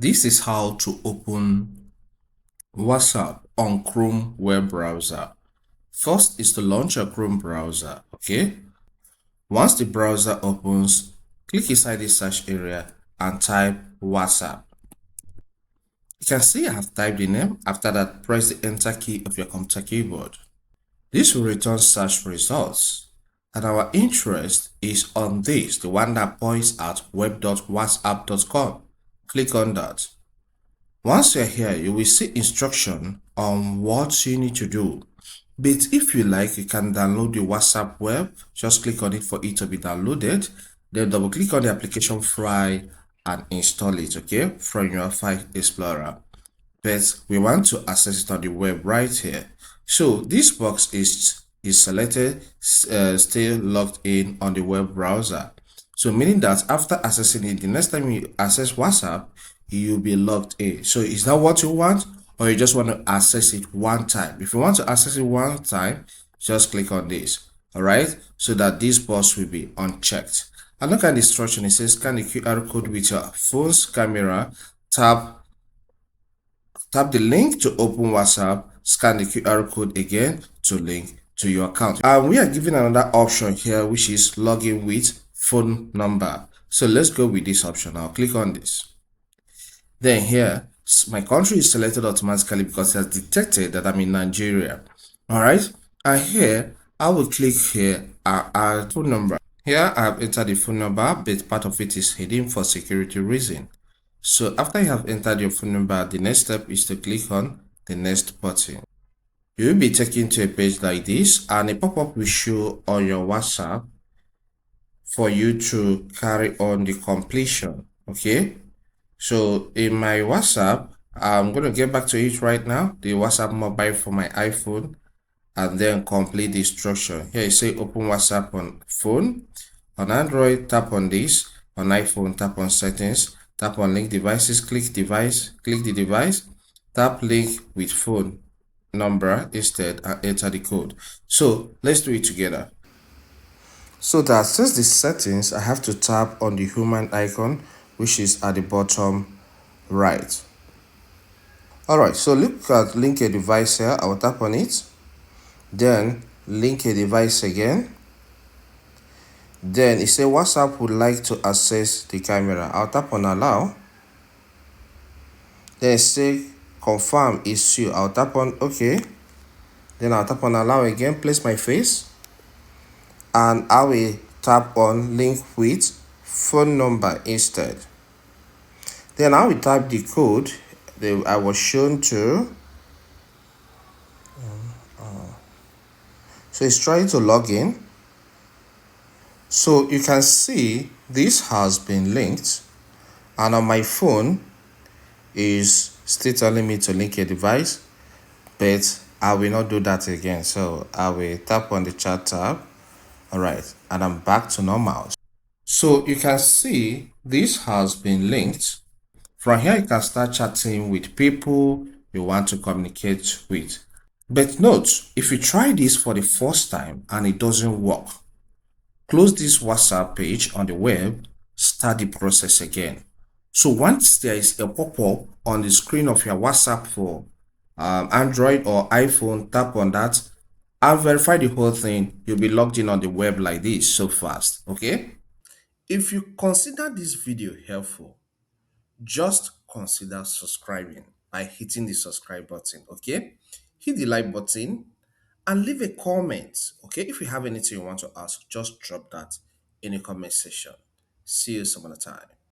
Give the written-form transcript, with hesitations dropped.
This is how to open WhatsApp on Chrome web browser. First is to launch your Chrome browser, okay? Once the browser opens, click inside the search area and type WhatsApp. You can see I have typed the name. After that, press the enter key of your computer keyboard. This will return search results. And our interest is on this, the one that points at web.whatsapp.com. Click on that. Once you're here, you will see instruction on what you need to do. But if you like, you can download the WhatsApp web. Just click on it for it to be downloaded. Then double click on the application file and install it, okay, from your file explorer. But we want to access it on the web right here. So this box is selected, stay logged in on the web browser. So meaning that after accessing it, the next time you access WhatsApp, you'll be logged in. So is that what you want, or you just want to access it one time? If you want to access it one time, just click on this. All right, so that this box will be unchecked. And look at the instruction. It says scan the QR code with your phone's camera. Tap the link to open WhatsApp. Scan the QR code again to link to your account. And we are given another option here, which is login with phone number. So let's go with this option. I'll click on this. Then here, my country is selected automatically because it has detected that I'm in Nigeria. All right. And here, I will click here add phone number. Here, I have entered the phone number, but part of it is hidden for security reason. So after you have entered your phone number, the next step is to click on the next button. You will be taken to a page like this, and a pop-up will show on your WhatsApp for you to carry on the completion. Okay. So in my WhatsApp, I'm going to get back to it right now, the WhatsApp mobile for my iPhone, and then complete the instruction. Here you say open WhatsApp on phone. On Android, tap on this. On iPhone, tap on settings. Tap on link devices, click the device, tap link with phone number instead, and enter the code. So let's do it together. So to access the settings, I have to tap on the human icon, which is at the bottom right. Alright, so look at link a device here. I will tap on it. Then link a device again. Then it says WhatsApp would like to access the camera. I'll tap on allow. Then it say confirm is you. I'll tap on OK. Then I'll tap on allow again, place my face, and I will tap on link with phone number instead. Then I will type the code that I was shown to. So it's trying to log in. So you can see this has been linked, and on my phone is still telling me to link a device, but I will not do that again. So I will tap on the chat tab. All right, and I'm back to normal. So you can see this has been linked. From here, you can start chatting with people you want to communicate with. But note, if you try this for the first time and it doesn't work, close this WhatsApp page on the web, start the process again. So once there is a pop-up on the screen of your WhatsApp for Android or iPhone, tap on that and verify the whole thing. You'll be logged in on the web like this so fast, okay? If you consider this video helpful, just consider subscribing by hitting the subscribe button, okay? Hit the like button and leave a comment, okay? If you have anything you want to ask, just drop that in the comment section. See you some other time.